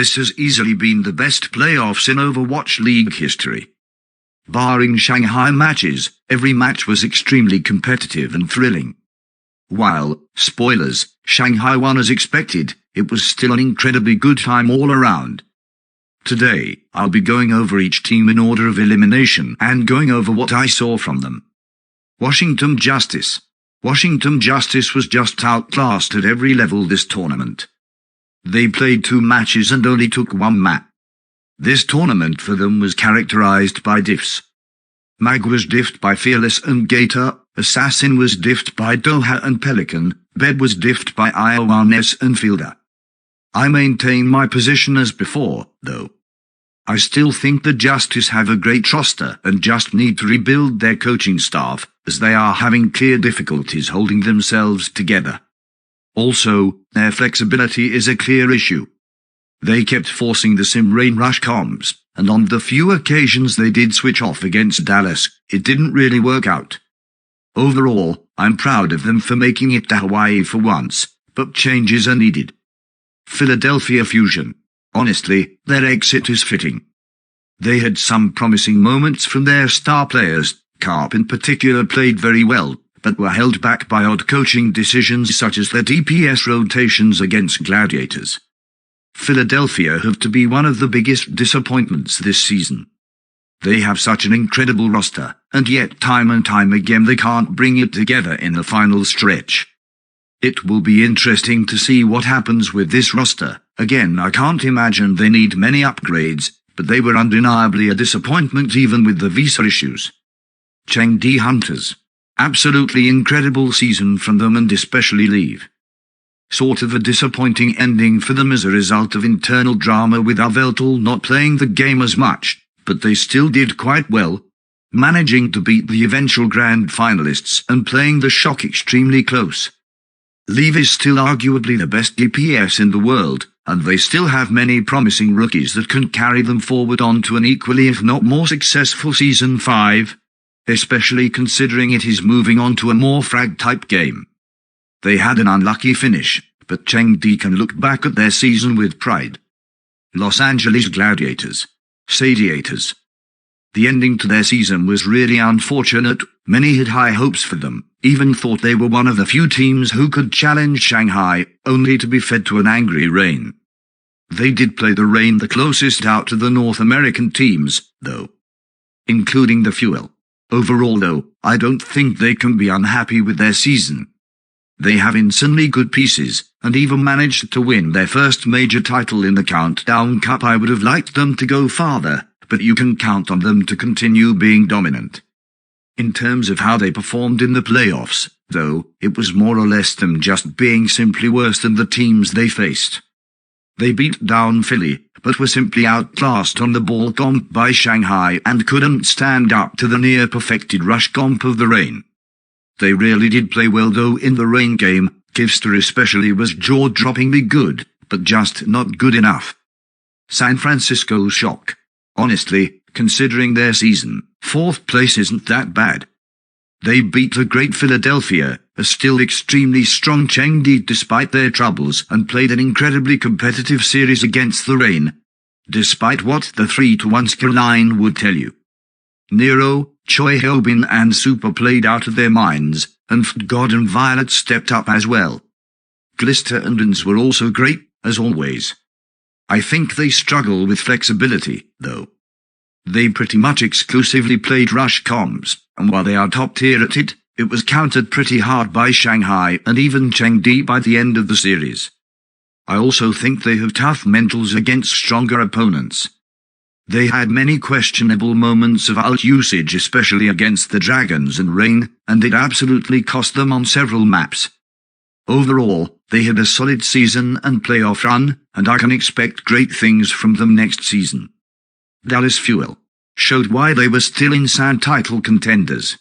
This has easily been the best playoffs in Overwatch League history. Barring Shanghai matches, every match was extremely competitive and thrilling. While, spoilers, Shanghai won as expected, it was still an incredibly good time all around. Today, I'll be going over each team in order of elimination and going over what I saw from them. Washington Justice. Washington Justice was just outclassed at every level this tournament. They played 2 matches and only took 1 map. This tournament for them was characterized by diffs. Mag was diffed by Fearless and Gator, Assassin was diffed by Doha and Pelican, Bed was diffed by Iowanes and Fielder. I maintain my position as before, though. I still think the Justice have a great roster and just need to rebuild their coaching staff, as they are having clear difficulties holding themselves together. Also, their flexibility is a clear issue. They kept forcing the sim rain rush comms, and on the few occasions they did switch off against Dallas, it didn't really work out. Overall, I'm proud of them for making it to Hawaii for once, but changes are needed. Philadelphia Fusion. Honestly, their exit is fitting. They had some promising moments from their star players. Carp in particular played very well, but were held back by odd coaching decisions such as their DPS rotations against Gladiators. Philadelphia have to be one of the biggest disappointments this season. They have such an incredible roster, and yet time and time again they can't bring it together in the final stretch. It will be interesting to see what happens with this roster. Again, I can't imagine they need many upgrades, but they were undeniably a disappointment even with the visa issues. Chengdi Hunters. Absolutely incredible season from them and especially Leave. Sort of a disappointing ending for them as a result of internal drama with Aveltal not playing the game as much, but they still did quite well, managing to beat the eventual grand finalists and playing the shock extremely close. Leave is still arguably the best DPS in the world, and they still have many promising rookies that can carry them forward onto an equally if not more successful Season 5. Especially considering it is moving on to a more frag-type game. They had an unlucky finish, but Chengdi can look back at their season with pride. Los Angeles Gladiators. Sadiators. The ending to their season was really unfortunate. Many had high hopes for them, even thought they were one of the few teams who could challenge Shanghai, only to be fed to an angry Rain. They did play the Rain the closest out to the North American teams, though. Including the Fuel. Overall though, I don't think they can be unhappy with their season. They have insanely good pieces, and even managed to win their first major title in the Countdown Cup. I would have liked them to go farther, but you can count on them to continue being dominant. In terms of how they performed in the playoffs, though, it was more or less them just being simply worse than the teams they faced. They beat down Philly, but were simply outclassed on the ball comp by Shanghai and couldn't stand up to the near-perfected rush comp of the Rain. They really did play well though in the Rain game. Kivster especially was jaw-droppingly good, but just not good enough. San Francisco's shock. Honestly, considering their season, 4th place isn't that bad. They beat a great Philadelphia, a still extremely strong Chengdi despite their troubles, and played an incredibly competitive series against the Rain, despite what the 3-1 scoreline would tell you. Nero, Choi Hyobin and Super played out of their minds, and God and Violet stepped up as well. Glister and Dins were also great, as always. I think they struggle with flexibility, though. They pretty much exclusively played rush comms, and while they are top tier at it, it was countered pretty hard by Shanghai and even Chengdi by the end of the series. I also think they have tough mentals against stronger opponents. They had many questionable moments of ult usage, especially against the Dragons and Rain, and it absolutely cost them on several maps. Overall, they had a solid season and playoff run, and I can expect great things from them next season. Dallas Fuel showed why they were still insane title contenders.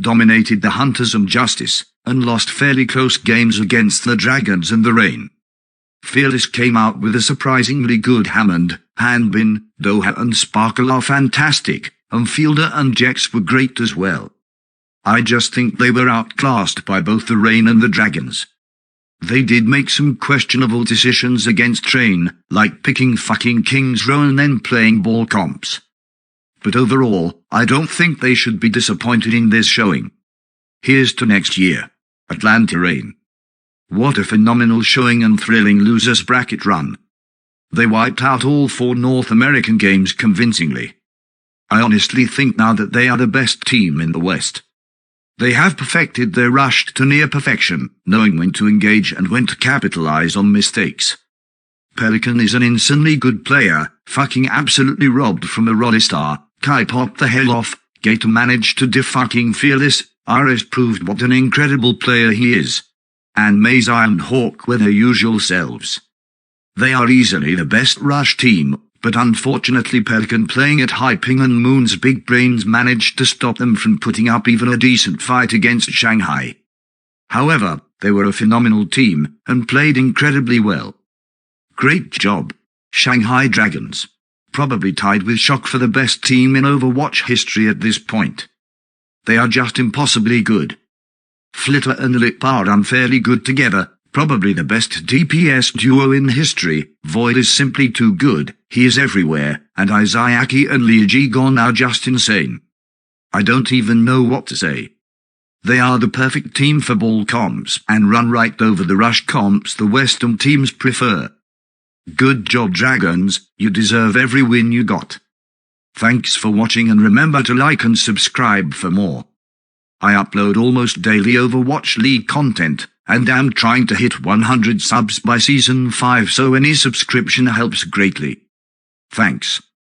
Dominated the Hunters and Justice, and lost fairly close games against the Dragons and the Rain. Fearless came out with a surprisingly good Hammond, Hanbin, Doha and Sparkle are fantastic, and Fielder and Jex were great as well. I just think they were outclassed by both the Rain and the Dragons. They did make some questionable decisions against Train, like picking fucking Kings Row and then playing ball comps. But overall, I don't think they should be disappointed in this showing. Here's to next year. Atlanta Reign. What a phenomenal showing and thrilling losers bracket run. They wiped out all 4 North American games convincingly. I honestly think now that they are the best team in the West. They have perfected their rush to near perfection, knowing when to engage and when to capitalize on mistakes. Pelican is an insanely good player, fucking absolutely robbed from a Roddy star. Kai popped the hell off, Gator managed to de-fucking fearless, RS proved what an incredible player he is. And Maze and Hawk were their usual selves. They are easily the best rush team, but unfortunately Pelican playing at high ping and Moon's big brains managed to stop them from putting up even a decent fight against Shanghai. However, they were a phenomenal team, and played incredibly well. Great job, Shanghai Dragons. Probably tied with Shock for the best team in Overwatch history at this point. They are just impossibly good. Flitter and Lip are unfairly good together, probably the best DPS duo in history. Void is simply too good, he is everywhere, and Izayaki and Liajigon are just insane. I don't even know what to say. They are the perfect team for ball comps and run right over the rush comps the Western teams prefer. Good job Dragons, you deserve every win you got. Thanks for watching and remember to like and subscribe for more. I upload almost daily Overwatch League content, and am trying to hit 100 subs by Season 5, so any subscription helps greatly. Thanks.